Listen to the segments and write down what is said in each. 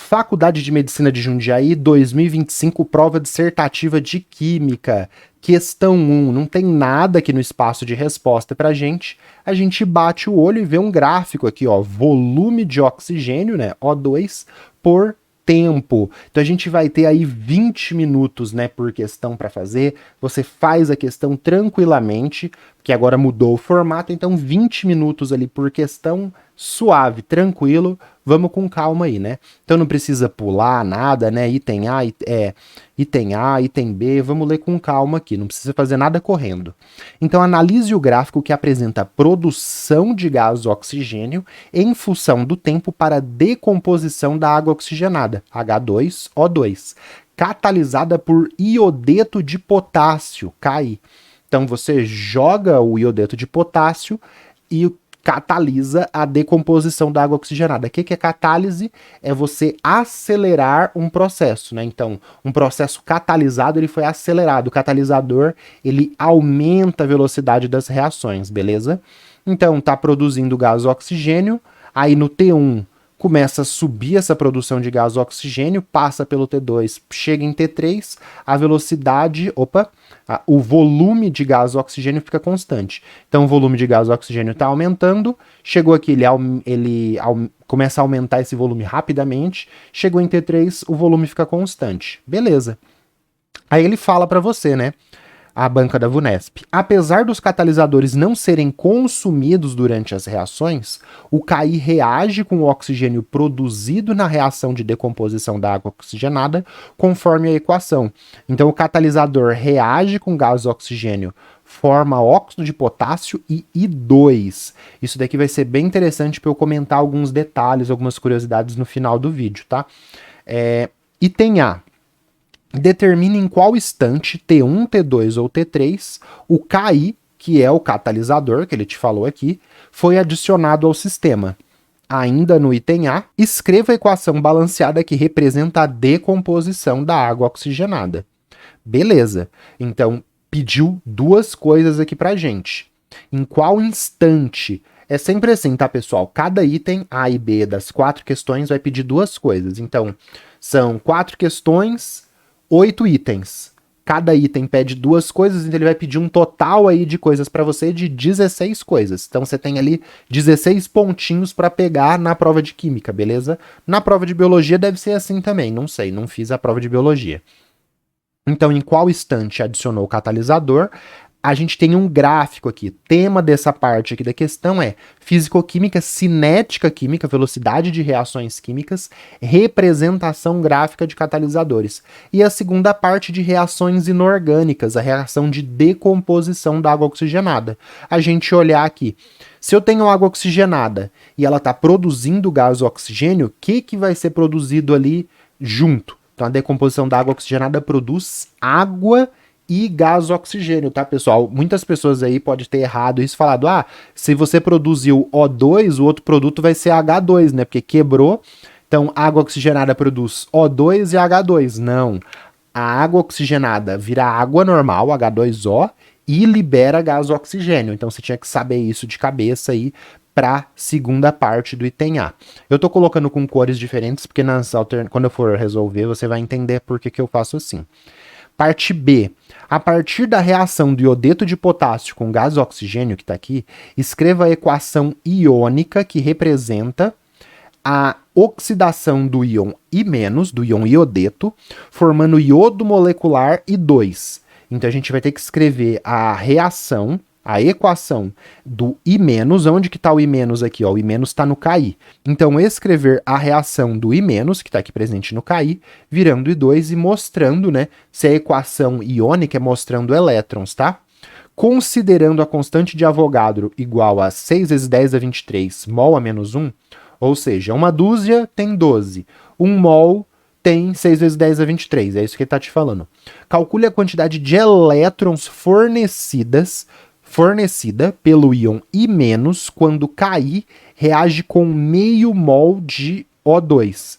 Faculdade de Medicina de Jundiaí, 2025, prova dissertativa de Química. Questão 1, não tem nada aqui no espaço de resposta pra gente. A gente bate o olho e vê um gráfico aqui, ó, volume de oxigênio, né, O2, por tempo. Então a gente vai ter aí 20 minutos, né, por questão para fazer. Você faz a questão tranquilamente, porque agora mudou o formato, então 20 minutos ali por questão, suave, tranquilo. Vamos com calma aí, né? Então não precisa pular nada, né? Item A, item B, vamos ler com calma aqui, não precisa fazer nada correndo. Então analise o gráfico que apresenta a produção de gás oxigênio em função do tempo para decomposição da água oxigenada, H2O2, catalisada por iodeto de potássio, Ki. Então você joga o iodeto de potássio e catalisa a decomposição da água oxigenada. O que é catálise? É você acelerar um processo, né? Então, um processo catalisado, ele foi acelerado. O catalisador, ele aumenta a velocidade das reações, beleza? Então, tá produzindo gás oxigênio, aí no T1 começa a subir essa produção de gás oxigênio, passa pelo T2, chega em T3, a velocidade, o volume de gás oxigênio fica constante. Então o volume de gás oxigênio está aumentando, chegou aqui, ele começa a aumentar esse volume rapidamente, chegou em T3, o volume fica constante. Beleza. Aí ele fala para você, né? A banca da VUNESP. Apesar dos catalisadores não serem consumidos durante as reações, o Ki reage com o oxigênio produzido na reação de decomposição da água oxigenada, conforme a equação. Então, o catalisador reage com gás oxigênio, forma óxido de potássio e I2. Isso daqui vai ser bem interessante para eu comentar alguns detalhes, algumas curiosidades no final do vídeo, tá? Item A. Determine em qual instante, T1, T2 ou T3, o Ki, que é o catalisador, que ele te falou aqui, foi adicionado ao sistema. Ainda no item A, escreva a equação balanceada que representa a decomposição da água oxigenada. Beleza. Então, pediu duas coisas aqui pra gente. Em qual instante? É sempre assim, tá, pessoal? Cada item, A e B, das 4 questões, vai pedir duas coisas. Então, são 4 questões, 8 itens. Cada item pede duas coisas, então ele vai pedir um total aí de coisas para você de 16 coisas. Então você tem ali 16 pontinhos para pegar na prova de química, beleza? Na prova de biologia deve ser assim também, não sei, não fiz a prova de biologia. Então, em qual instante adicionou o catalisador? A gente tem um gráfico aqui. Tema dessa parte aqui da questão é físico-química, cinética química, velocidade de reações químicas, representação gráfica de catalisadores. E a segunda parte de reações inorgânicas, a reação de decomposição da água oxigenada. A gente olhar aqui. Se eu tenho água oxigenada e ela está produzindo gás oxigênio, o que vai ser produzido ali junto? Então a decomposição da água oxigenada produz água e gás oxigênio, tá, pessoal? Muitas pessoas aí podem ter errado isso, falado, se você produziu O2, o outro produto vai ser H2, né? Porque quebrou, então a água oxigenada produz O2 e H2. Não, a água oxigenada vira água normal, H2O, e libera gás oxigênio. Então você tinha que saber isso de cabeça aí para segunda parte do item A. Eu tô colocando com cores diferentes, porque quando eu for resolver, você vai entender por que eu faço assim. Parte B. A partir da reação do iodeto de potássio com gás oxigênio, que está aqui, escreva a equação iônica que representa a oxidação do íon I-, do íon iodeto, formando iodo molecular I2. Então a gente vai ter que escrever a reação, a equação do I-, onde que está o I- aqui? Ó, o I- está no Ki. Então, escrever a reação do I-, que está aqui presente no Ki, virando I2 e mostrando, né, se a equação iônica é mostrando elétrons, tá? Considerando a constante de Avogadro igual a 6 vezes 10 a 23 mol a menos 1, ou seja, uma dúzia tem 12, 1 mol tem 6 vezes 10 a 23, é isso que ele está te falando. Calcule a quantidade de elétrons fornecida pelo íon I- quando Ki reage com meio mol de O2.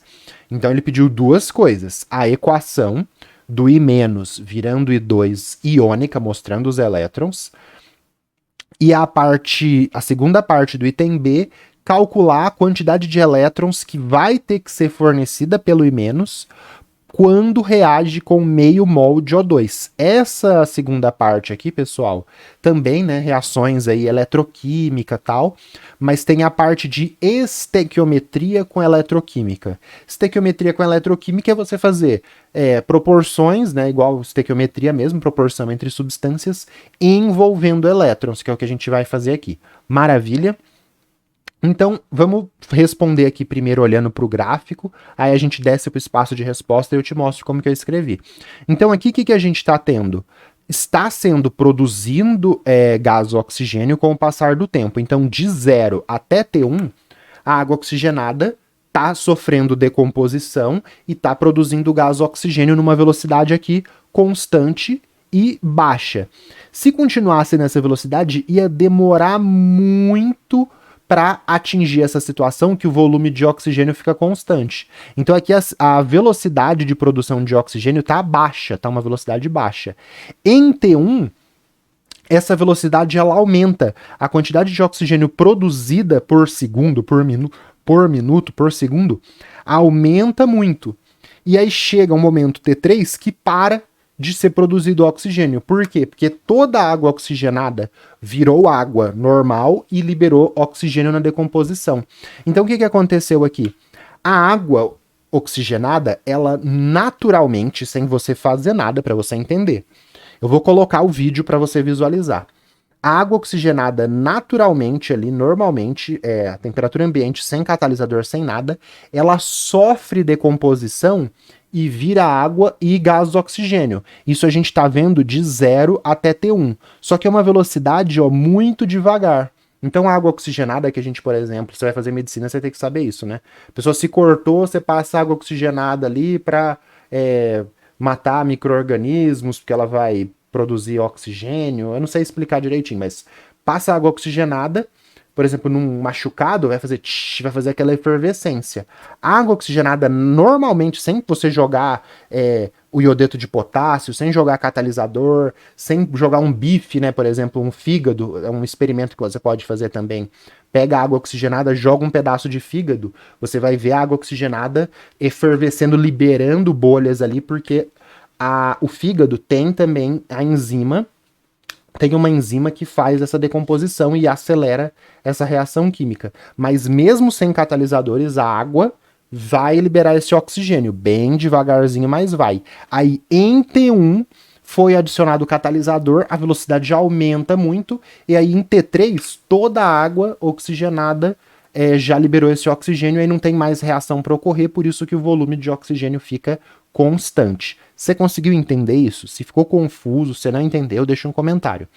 Então ele pediu duas coisas. A equação do I- virando I2 iônica, mostrando os elétrons. E a segunda parte do item B, calcular a quantidade de elétrons que vai ter que ser fornecida pelo I- quando reage com meio mol de O2. Essa segunda parte aqui, pessoal, também, né, reações aí eletroquímica e tal, mas tem a parte de estequiometria com eletroquímica. Estequiometria com eletroquímica é você fazer proporções, né, igual estequiometria mesmo, proporção entre substâncias, envolvendo elétrons, que é o que a gente vai fazer aqui. Maravilha? Então, vamos responder aqui primeiro olhando para o gráfico, aí a gente desce para o espaço de resposta e eu te mostro como que eu escrevi. Então, aqui o que a gente está tendo? Está sendo produzindo gás oxigênio com o passar do tempo. Então, de 0 até T1, a água oxigenada está sofrendo decomposição e está produzindo gás oxigênio numa velocidade aqui constante e baixa. Se continuasse nessa velocidade, ia demorar muito para atingir essa situação que o volume de oxigênio fica constante. Então aqui a velocidade de produção de oxigênio está baixa, está uma velocidade baixa. Em T1, essa velocidade ela aumenta. A quantidade de oxigênio produzida por segundo, por minuto, por segundo, aumenta muito. E aí chega um momento T3 que para de ser produzido oxigênio. Por quê? Porque toda a água oxigenada virou água normal e liberou oxigênio na decomposição. Então o que aconteceu aqui? A água oxigenada, ela naturalmente, sem você fazer nada para você entender. Eu vou colocar o vídeo para você visualizar. A água oxigenada naturalmente ali, normalmente, a temperatura ambiente, sem catalisador, sem nada, ela sofre decomposição e vira água e gás oxigênio. Isso a gente está vendo de 0 até T1. Só que é uma velocidade muito devagar. Então a água oxigenada que a gente, por exemplo, você vai fazer medicina, você tem que saber isso, né? A pessoa se cortou, você passa água oxigenada ali para matar micro-organismos, porque ela vai produzir oxigênio. Eu não sei explicar direitinho, mas passa água oxigenada, por exemplo, num machucado, vai fazer aquela efervescência. A água oxigenada, normalmente, sem você jogar o iodeto de potássio, sem jogar catalisador, sem jogar um bife, né, por exemplo, um fígado, é um experimento que você pode fazer também. Pega a água oxigenada, joga um pedaço de fígado, você vai ver a água oxigenada efervescendo, liberando bolhas ali, porque o fígado tem também a enzima, tem uma enzima que faz essa decomposição e acelera essa reação química. Mas mesmo sem catalisadores, a água vai liberar esse oxigênio, bem devagarzinho, mas vai. Aí em T1 foi adicionado o catalisador, a velocidade já aumenta muito, e aí em T3 toda a água oxigenada já liberou esse oxigênio e não tem mais reação para ocorrer, por isso que o volume de oxigênio fica constante. Você conseguiu entender isso? Se ficou confuso, se não entendeu, deixa um comentário.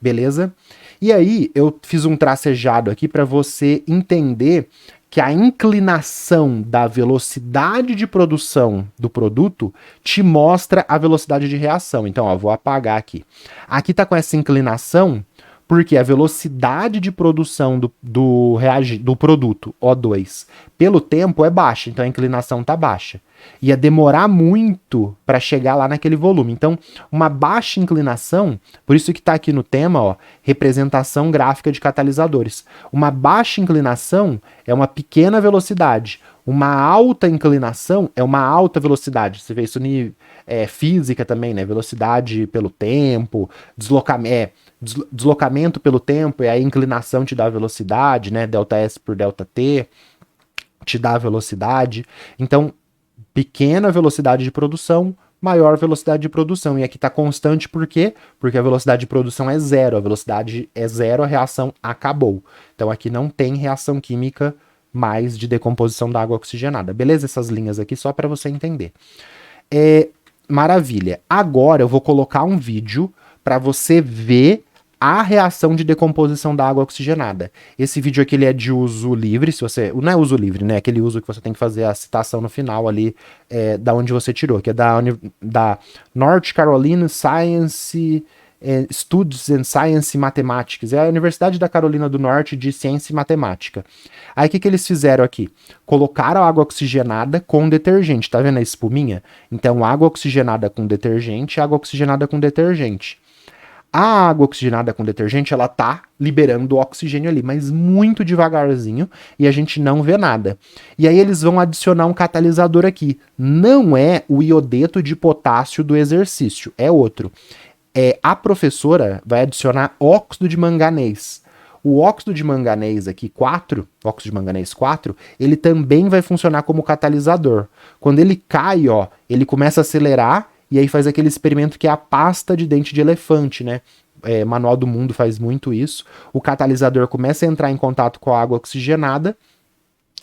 Beleza? E aí, eu fiz um tracejado aqui para você entender que a inclinação da velocidade de produção do produto te mostra a velocidade de reação. Então, ó, vou apagar aqui. Aqui tá com essa inclinação porque a velocidade de produção do produto O2 pelo tempo é baixa, então a inclinação está baixa. Ia demorar muito para chegar lá naquele volume. Então, uma baixa inclinação, por isso que está aqui no tema, ó, representação gráfica de catalisadores. Uma baixa inclinação é uma pequena velocidade. Uma alta inclinação é uma alta velocidade. Você vê isso em física também, né? Velocidade pelo tempo, deslocamento pelo tempo, e a inclinação te dá a velocidade, né? ΔS por ΔT te dá a velocidade. Então, pequena velocidade de produção, maior velocidade de produção. E aqui está constante por quê? Porque a velocidade de produção é zero. A velocidade é zero, a reação acabou. Então aqui não tem reação química mais de decomposição da água oxigenada. Beleza? Essas linhas aqui só para você entender. Maravilha. Agora eu vou colocar um vídeo para você ver a reação de decomposição da água oxigenada. Esse vídeo aqui ele é de uso livre, se você... Não é uso livre, né? Aquele uso que você tem que fazer a citação no final ali, da onde você tirou, que é da North Carolina Science Studies and Science Mathematics. É a Universidade da Carolina do Norte de Ciência e Matemática. Aí o que eles fizeram aqui? Colocaram água oxigenada com detergente. Tá vendo a espuminha? Então água oxigenada com detergente, água oxigenada com detergente. A água oxigenada com detergente, ela tá liberando o oxigênio ali, mas muito devagarzinho, e a gente não vê nada. E aí eles vão adicionar um catalisador aqui. Não é o iodeto de potássio do exercício, é outro. A professora vai adicionar óxido de manganês. O óxido de manganês aqui, 4, óxido de manganês 4, ele também vai funcionar como catalisador. Quando ele cai, ó, ele começa a acelerar e aí faz aquele experimento que é a pasta de dente de elefante, né? Manual do Mundo faz muito isso. O catalisador começa a entrar em contato com a água oxigenada,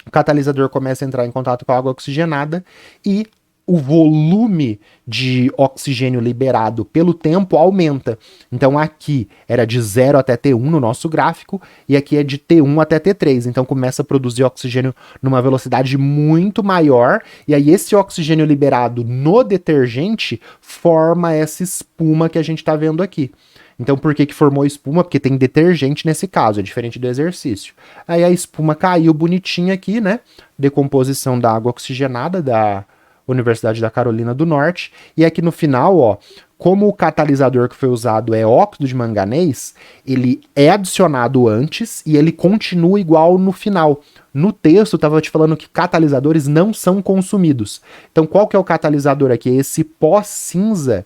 o catalisador começa a entrar em contato com a água oxigenada e o volume de oxigênio liberado pelo tempo aumenta. Então aqui era de 0 até T1 no nosso gráfico, e aqui é de T1 até T3. Então começa a produzir oxigênio numa velocidade muito maior, e aí esse oxigênio liberado no detergente forma essa espuma que a gente está vendo aqui. Então, por que formou espuma? Porque tem detergente nesse caso, é diferente do exercício. Aí a espuma caiu bonitinha aqui, né? Decomposição da água oxigenada da Universidade da Carolina do Norte. E aqui no final, ó, como o catalisador que foi usado é óxido de manganês, ele é adicionado antes e ele continua igual no final. No texto, estava te falando que catalisadores não são consumidos. Então, qual que é o catalisador aqui? É esse pó cinza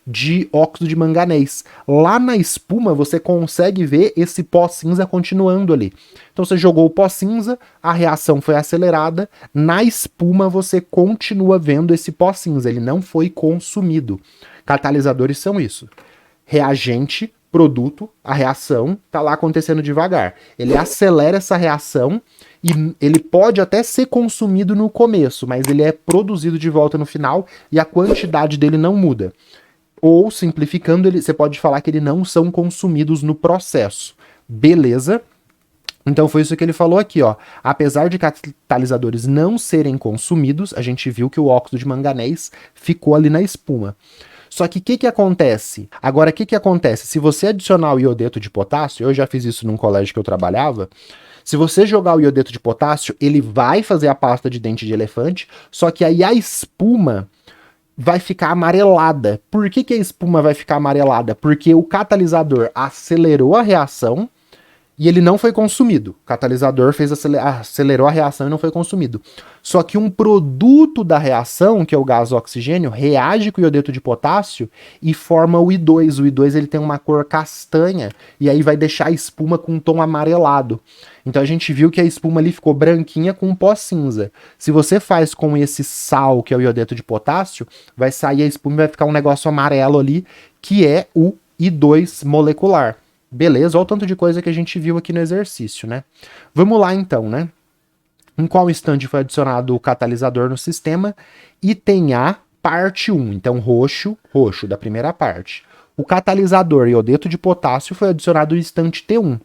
de óxido de manganês. Lá na espuma você consegue ver esse pó cinza continuando ali. Então você jogou o pó cinza, a reação foi acelerada, na espuma você continua vendo esse pó cinza, ele não foi consumido. Catalisadores são isso. Reagente, produto, a reação tá lá acontecendo devagar. Ele acelera essa reação e ele pode até ser consumido no começo, mas ele é produzido de volta no final e a quantidade dele não muda. Ou, simplificando, você pode falar que eles não são consumidos no processo. Beleza? Então foi isso que ele falou aqui, ó. Apesar de catalisadores não serem consumidos, a gente viu que o óxido de manganês ficou ali na espuma. Só que o que acontece? Agora, o que acontece? Se você adicionar o iodeto de potássio, eu já fiz isso num colégio que eu trabalhava, se você jogar o iodeto de potássio, ele vai fazer a pasta de dente de elefante, só que aí a espuma vai ficar amarelada. Por que a espuma vai ficar amarelada? Porque o catalisador acelerou a reação e ele não foi consumido. O catalisador acelerou a reação e não foi consumido. Só que um produto da reação, que é o gás oxigênio, reage com o iodeto de potássio e forma o I2. O I2 ele tem uma cor castanha e aí vai deixar a espuma com um tom amarelado. Então a gente viu que a espuma ali ficou branquinha com um pó cinza. Se você faz com esse sal, que é o iodeto de potássio, vai sair a espuma e vai ficar um negócio amarelo ali, que é o I2 molecular. Beleza, olha o tanto de coisa que a gente viu aqui no exercício, né? Vamos lá então, né? Em qual instante foi adicionado o catalisador no sistema? Item A, parte 1. Então, roxo, da primeira parte. O catalisador iodeto de potássio foi adicionado no instante T1.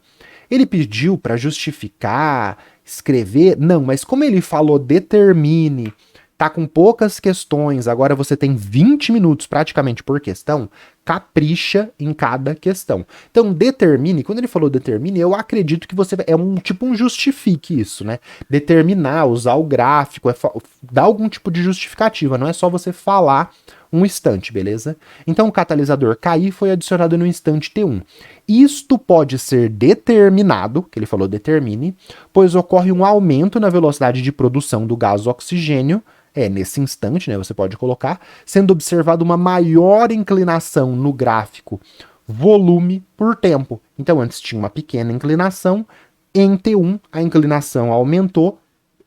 Ele pediu para justificar, escrever? Não, mas como ele falou determine, tá com poucas questões, agora você tem 20 minutos praticamente por questão, capricha em cada questão. Então, determine, quando ele falou determine, eu acredito que você é um justifique isso, né? Determinar, usar o gráfico, dar algum tipo de justificativa, não é só você falar um instante, beleza? Então, o catalisador cair foi adicionado no instante T1. Isto pode ser determinado, que ele falou determine, pois ocorre um aumento na velocidade de produção do gás oxigênio, nesse instante, né, você pode colocar, sendo observado uma maior inclinação no gráfico volume por tempo. Então, antes tinha uma pequena inclinação, em T1 a inclinação aumentou,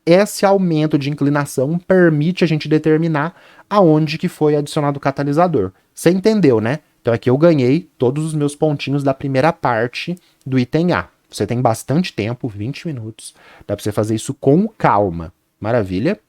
esse aumento de inclinação permite a gente determinar aonde que foi adicionado o catalisador. Você entendeu, né? Então aqui eu ganhei todos os meus pontinhos da primeira parte do item A. Você tem bastante tempo, 20 minutos, dá para você fazer isso com calma. Maravilha?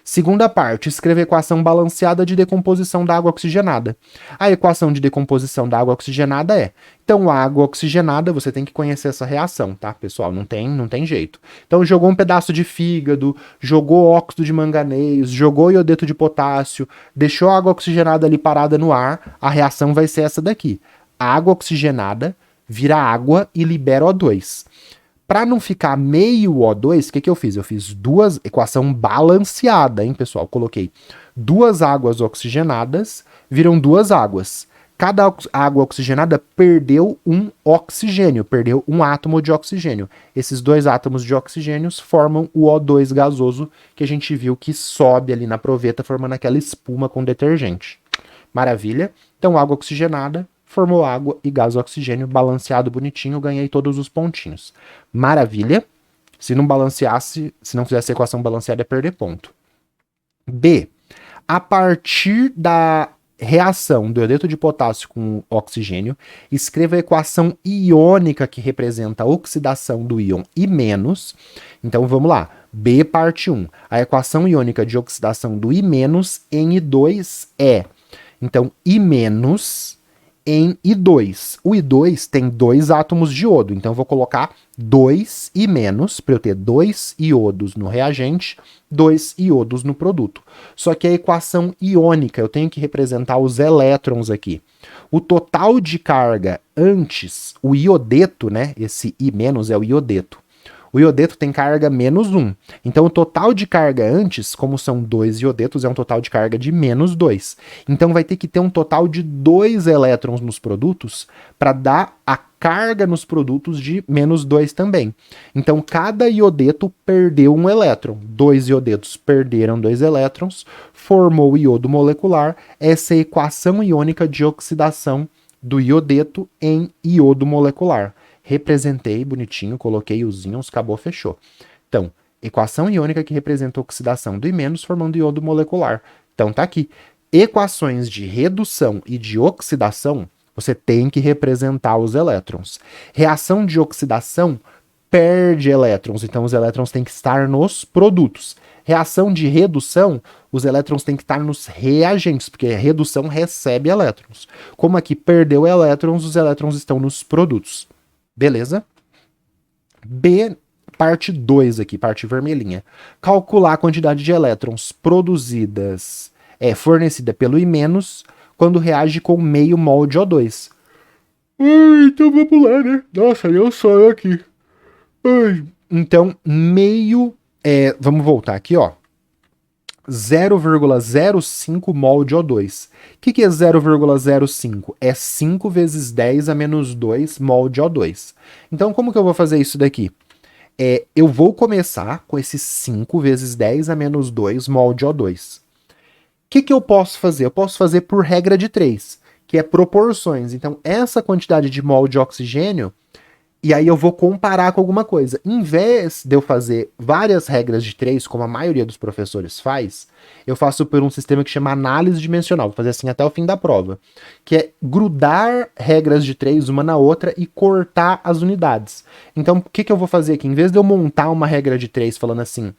Segunda parte, escreva a equação balanceada de decomposição da água oxigenada. A equação de decomposição da água oxigenada é... Então, a água oxigenada, você tem que conhecer essa reação, tá, pessoal? Não tem jeito. Então, jogou um pedaço de fígado, jogou óxido de manganês, jogou iodeto de potássio, deixou a água oxigenada ali parada no ar, a reação vai ser essa daqui. A água oxigenada vira água e libera O2. Para não ficar meio O2, o que eu fiz? Eu fiz duas, equação balanceada, hein, pessoal? Coloquei duas águas oxigenadas, viram duas águas. Cada água oxigenada perdeu um oxigênio, perdeu um átomo de oxigênio. Esses dois átomos de oxigênio formam o O2 gasoso, que a gente viu que sobe ali na proveta, formando aquela espuma com detergente. Maravilha. Então, água oxigenada formou água e gás oxigênio, balanceado bonitinho, ganhei todos os pontinhos. Maravilha. Se não balanceasse, se não fizesse a equação balanceada, é perder ponto. B. A partir da reação do iodeto de potássio com oxigênio, escreva a equação iônica que representa a oxidação do íon I-. Então vamos lá. B, parte 1. A equação iônica de oxidação do I- em I2 é. Então, I- em I2. O I2 tem 2 átomos de iodo, então eu vou colocar 2 I- para eu ter 2 iodos no reagente, 2 iodos no produto. Só que a equação iônica, eu tenho que representar os elétrons aqui. O total de carga antes, o iodeto, né? Esse I- é o iodeto. O iodeto tem carga -1. Então, o total de carga antes, como são 2 iodetos, é um total de carga de -2. Então, vai ter que ter um total de 2 elétrons nos produtos para dar a carga nos produtos de -2 também. Então, cada iodeto perdeu um elétron. 2 iodetos perderam 2 elétrons, formou o iodo molecular. Essa é a equação iônica de oxidação do iodeto em iodo molecular. Representei bonitinho, coloquei os íons, acabou, fechou. Então, equação iônica que representa a oxidação do I- formando iodo molecular. Então tá aqui. Equações de redução e de oxidação, você tem que representar os elétrons. Reação de oxidação perde elétrons, então os elétrons têm que estar nos produtos. Reação de redução, os elétrons têm que estar nos reagentes, porque a redução recebe elétrons. Como aqui perdeu elétrons, os elétrons estão nos produtos. Beleza? B, parte 2 aqui, parte vermelhinha. Calcular a quantidade de elétrons produzidas, fornecida pelo I- quando reage com meio mol de O2. Então vamos lá, né? Nossa, eu só aqui. Então, meio... vamos voltar aqui, ó. 0,05 mol de O2. O que é 0,05? É 5 vezes 10 a menos 2 mol de O2. Então, como que eu vou fazer isso daqui? Eu vou começar com esses 5 vezes 10 a menos 2 mol de O2. O que eu posso fazer? Eu posso fazer por regra de 3, que é proporções. Então, essa quantidade de mol de oxigênio, e aí eu vou comparar com alguma coisa. Em vez de eu fazer várias regras de 3, como a maioria dos professores faz, eu faço por um sistema que chama análise dimensional. Vou fazer assim até o fim da prova. Que é grudar regras de 3 uma na outra e cortar as unidades. Então, o que eu vou fazer aqui? Em vez de eu montar uma regra de 3 falando assim,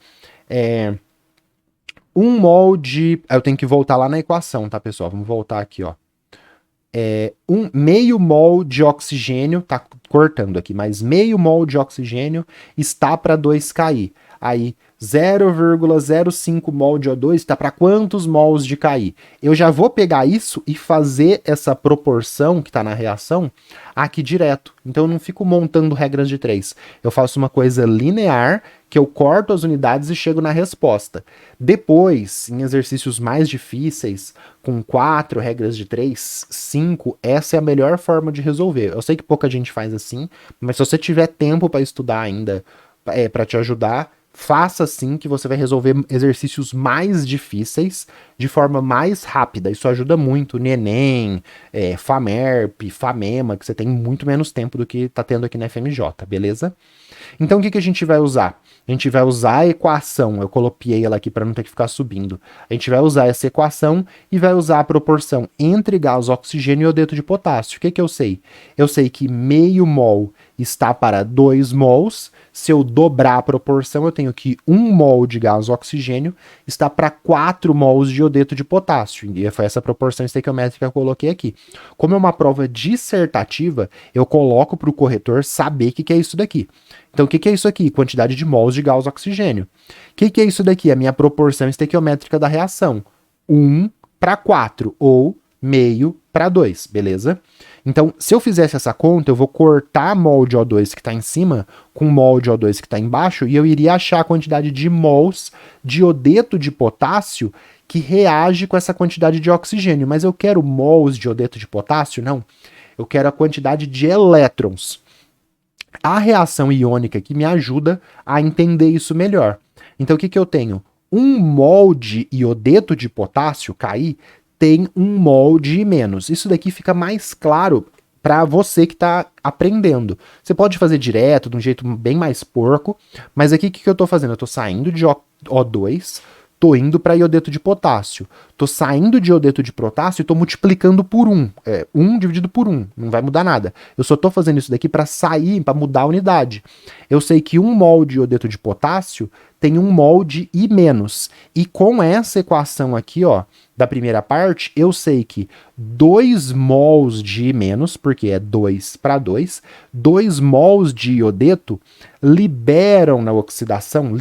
1 mol de... Eu tenho que voltar lá na equação, tá, pessoal? Vamos voltar aqui, ó. Meio mol de oxigênio, tá cortando aqui, mas meio mol de oxigênio está para 2KI. Aí 0,05 mol de O2 está para quantos mols de KI? Eu já vou pegar isso e fazer essa proporção que está na reação aqui direto. Então eu não fico montando regras de 3. Eu faço uma coisa linear, que eu corto as unidades e chego na resposta. Depois, em exercícios mais difíceis, com 4 regras de 3, 5, essa é a melhor forma de resolver. Eu sei que pouca gente faz assim, mas se você tiver tempo para estudar ainda, para te ajudar, faça assim que você vai resolver exercícios mais difíceis de forma mais rápida. Isso ajuda muito no Enem, FAMERP, FAMEMA, que você tem muito menos tempo do que tá tendo aqui na FMJ, beleza? Então o que a gente vai usar? A gente vai usar a equação, eu copiei ela aqui para não ter que ficar subindo. A gente vai usar essa equação e vai usar a proporção entre gás, oxigênio e iodeto de potássio. O que eu sei? Eu sei que meio mol está para 2 mols. Se eu dobrar a proporção, eu tenho que 1 mol de gás oxigênio está para 4 mols de iodeto de potássio. E foi essa proporção estequiométrica que eu coloquei aqui. Como é uma prova dissertativa, eu coloco para o corretor saber o que é isso daqui. Então, o que é isso aqui? Quantidade de mols de gás oxigênio. O que é isso daqui? A minha proporção estequiométrica da reação. 1 para 4, ou meio para 2, beleza? Então, se eu fizesse essa conta, eu vou cortar mol de O2 que está em cima com mol de O2 que está embaixo e eu iria achar a quantidade de mols de iodeto de potássio que reage com essa quantidade de oxigênio. Mas eu quero mols de iodeto de potássio? Não. Eu quero a quantidade de elétrons. A reação iônica aqui me ajuda a entender isso melhor. Então, o que, que eu tenho? 1 mol de iodeto de potássio, Ki, tem 1 mol de I-. Isso daqui fica mais claro para você que está aprendendo. Você pode fazer direto, de um jeito bem mais porco, mas aqui o que eu estou fazendo? Eu estou saindo de O2, estou indo para iodeto de potássio. Estou saindo de iodeto de potássio e estou multiplicando por 1. 1 dividido por 1, não vai mudar nada. Eu só estou fazendo isso daqui para sair, para mudar a unidade. Eu sei que 1 mol de iodeto de potássio tem 1 mol de I-. E com essa equação aqui, ó, da primeira parte, eu sei que 2 mols de I-, porque é 2 para 2, 2 mols de iodeto liberam na oxidação,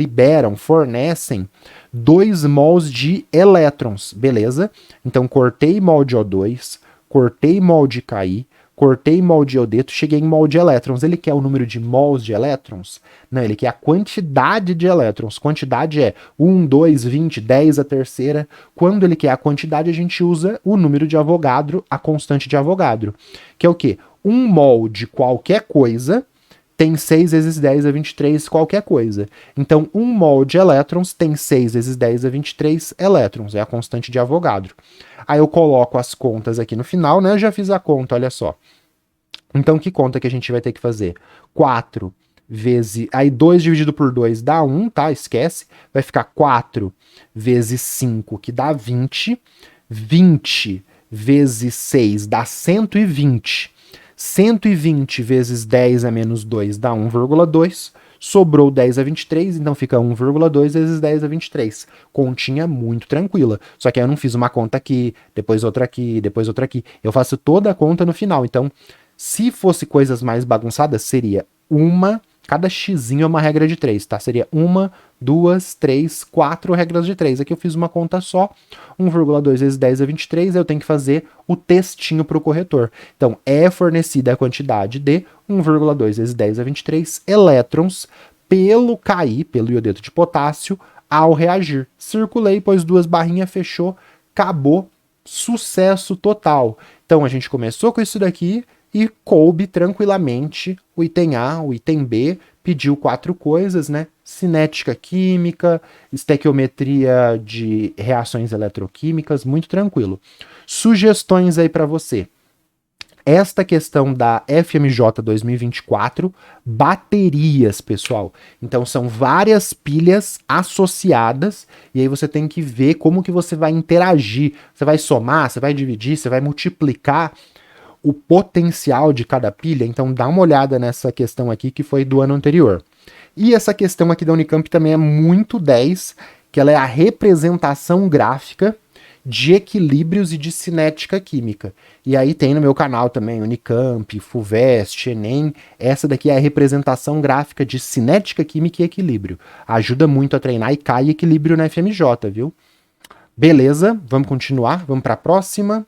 fornecem 2 mols de elétrons, beleza? Então, cortei mol de O2, cortei mol de Ki, cortei mol de iodeto, cheguei em mol de elétrons. Ele quer o número de mols de elétrons? Não, ele quer a quantidade de elétrons. Quantidade é 1, 2, 20, 10 a terceira. Quando ele quer a quantidade, a gente usa o número de Avogadro, a constante de Avogadro. Que é o quê? 1 mol de qualquer coisa tem 6 vezes 10 a 23 qualquer coisa. Então, 1 mol de elétrons tem 6 vezes 10 a 23 elétrons. É a constante de Avogadro. Aí eu coloco as contas aqui no final, né? Eu já fiz a conta, olha só. Então, que conta que a gente vai ter que fazer? 4 vezes... Aí, 2 dividido por 2 dá 1, tá? Esquece. Vai ficar 4 vezes 5, que dá 20. 20 vezes 6 dá 120. 120 vezes 10 a menos 2 dá 1,2. Sobrou 10 a 23, então fica 1,2 vezes 10 a 23. Continha muito tranquila. Só que aí eu não fiz uma conta aqui, depois outra aqui, depois outra aqui. Eu faço toda a conta no final. Então, se fosse coisas mais bagunçadas, seria cada xzinho é uma regra de 3, tá? Seria 1, 2, 3, 4 regras de 3. Aqui eu fiz uma conta só, 1,2 vezes 10 a 23, eu tenho que fazer o textinho para o corretor. Então, é fornecida a quantidade de 1,2 vezes 10 a 23 elétrons pelo Ki, pelo iodeto de potássio, ao reagir. Circulei, pôs 2 barrinhas, fechou, acabou, sucesso total. Então, a gente começou com isso daqui e coube tranquilamente o item A, o item B, pediu 4 coisas, né? Cinética química, estequiometria de reações eletroquímicas, muito tranquilo. Sugestões aí para você. Esta questão da FMJ 2024, baterias, pessoal. Então, são várias pilhas associadas, e aí você tem que ver como que você vai interagir. Você vai somar, você vai dividir, você vai multiplicar o potencial de cada pilha. Então, dá uma olhada nessa questão aqui, que foi do ano anterior. E essa questão aqui da Unicamp também é muito 10, que ela é a representação gráfica de equilíbrios e de cinética química. E aí tem no meu canal também, Unicamp, FUVEST, Enem, essa daqui é a representação gráfica de cinética química e equilíbrio. Ajuda muito a treinar e cai equilíbrio na FMJ, viu? Beleza, vamos continuar, vamos para a próxima.